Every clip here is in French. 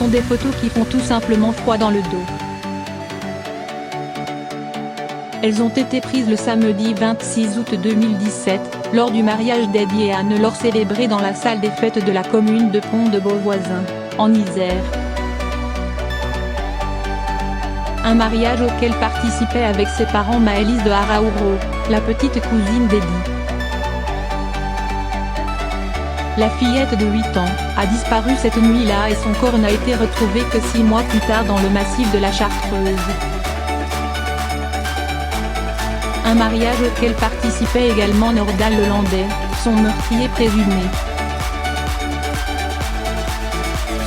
sont des photos qui font tout simplement froid dans le dos. Elles ont été prises le samedi 26 août 2017, lors du mariage d'Eddie et Anne-Laure célébré dans la salle des fêtes de la commune de Pont-de-Beauvoisin, en Isère. Un mariage auquel participait avec ses parents Maëlys de Araouro, la petite cousine d'Eddie. La fillette de 8 ans a disparu cette nuit-là et son corps n'a été retrouvé que 6 mois plus tard dans le massif de la Chartreuse. Un mariage auquel participait également Nordal Lelandais, son meurtrier présumé.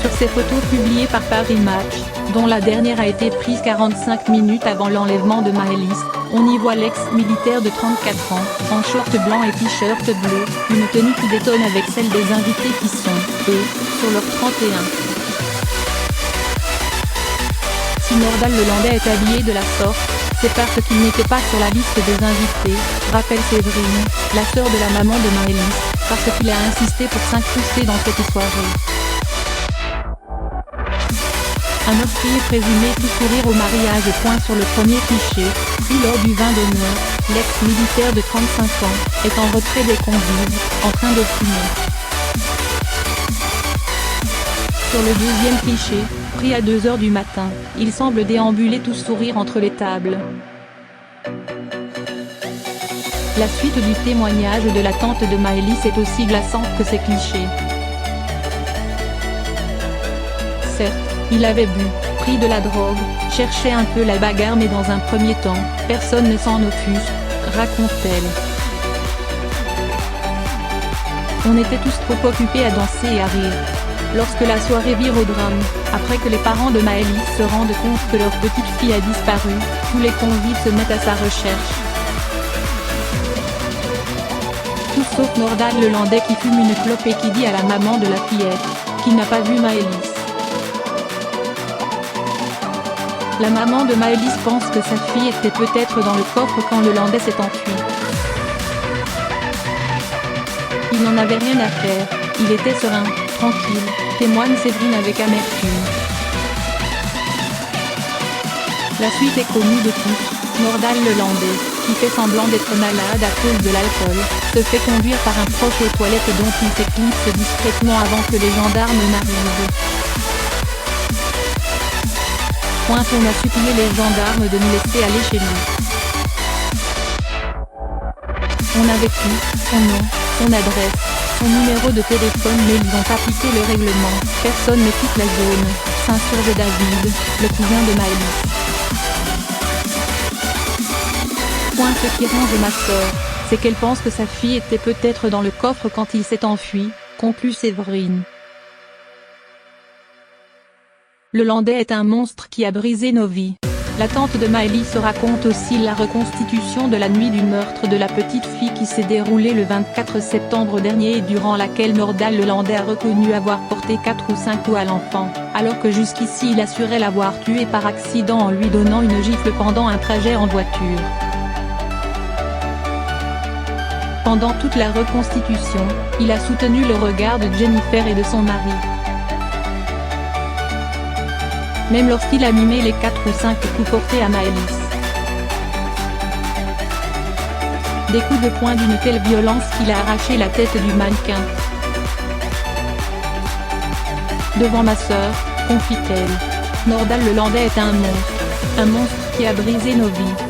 Sur ces photos publiées par Paris Match, dont la dernière a été prise 45 minutes avant l'enlèvement de Maëlys, on y voit l'ex-militaire de 34 ans, en short blanc et t-shirt bleu, une tenue qui détonne avec celle des invités qui sont, eux, sur leur 31. Si Nordal Lelandais est habillé de la sorte, c'est parce qu'il n'était pas sur la liste des invités, rappelle Séverine, la sœur de la maman de Maëlys, parce qu'il a insisté pour s'incruster dans cette soirée. Un meurtrier présumé tout sourire au mariage. Sur le premier cliché, puis lors du vin d'honneur, l'ex-militaire de 35 ans, est en retrait des convives, en train de fumer. Sur le deuxième cliché, pris à 2 h du matin, il semble déambuler tout sourire entre les tables. La suite du témoignage de la tante de Maëlys est aussi glaçante que ces clichés. Certes, il avait bu, pris de la drogue, cherchait un peu la bagarre mais dans un premier temps, personne ne s'en offusque, raconte-t-elle. On était tous trop occupés à danser et à rire. Lorsque la soirée vire au drame, après que les parents de Maëlys se rendent compte que leur petite fille a disparu, tous les convives se mettent à sa recherche. Tout sauf Nordal Lelandais qui fume une clope et qui dit à la maman de la fillette, qu'il n'a pas vu Maëlys. La maman de Maëlys pense que sa fille était peut-être dans le coffre quand Lelandais s'est enfui. Il n'en avait rien à faire, il était serein, tranquille, témoigne Séverine avec amertume. La suite est connue de tous, Nordal Lelandais, qui fait semblant d'être malade à cause de l'alcool, se fait conduire par un proche aux toilettes dont il s'éclipse discrètement avant que les gendarmes n'arrivent. On a supplié les gendarmes de nous laisser aller chez lui. On avait tout, son nom, son adresse, son numéro de téléphone mais ils ont appliqué le règlement, personne ne quitte la zone, s'insurge David, le cousin de Maëlys. Ce qui range ma sœur, c'est qu'elle pense que sa fille était peut-être dans le coffre quand il s'est enfui, conclut Séverine. Lelandais est un monstre qui a brisé nos vies. La tante de Maëlys raconte aussi la reconstitution de la nuit du meurtre de la petite fille qui s'est déroulée le 24 septembre dernier et durant laquelle Nordal Lelandais a reconnu avoir porté 4 ou 5 coups à l'enfant, alors que jusqu'ici il assurait l'avoir tuée par accident en lui donnant une gifle pendant un trajet en voiture. Pendant toute la reconstitution, il a soutenu le regard de Jennifer et de son mari. Même lorsqu'il a mimé les 4 ou 5 coups portés à Maëlys. Des coups de poing d'une telle violence qu'il a arraché la tête du mannequin. Devant ma sœur, confie-t-elle, Nordal Lelandais est un monstre qui a brisé nos vies.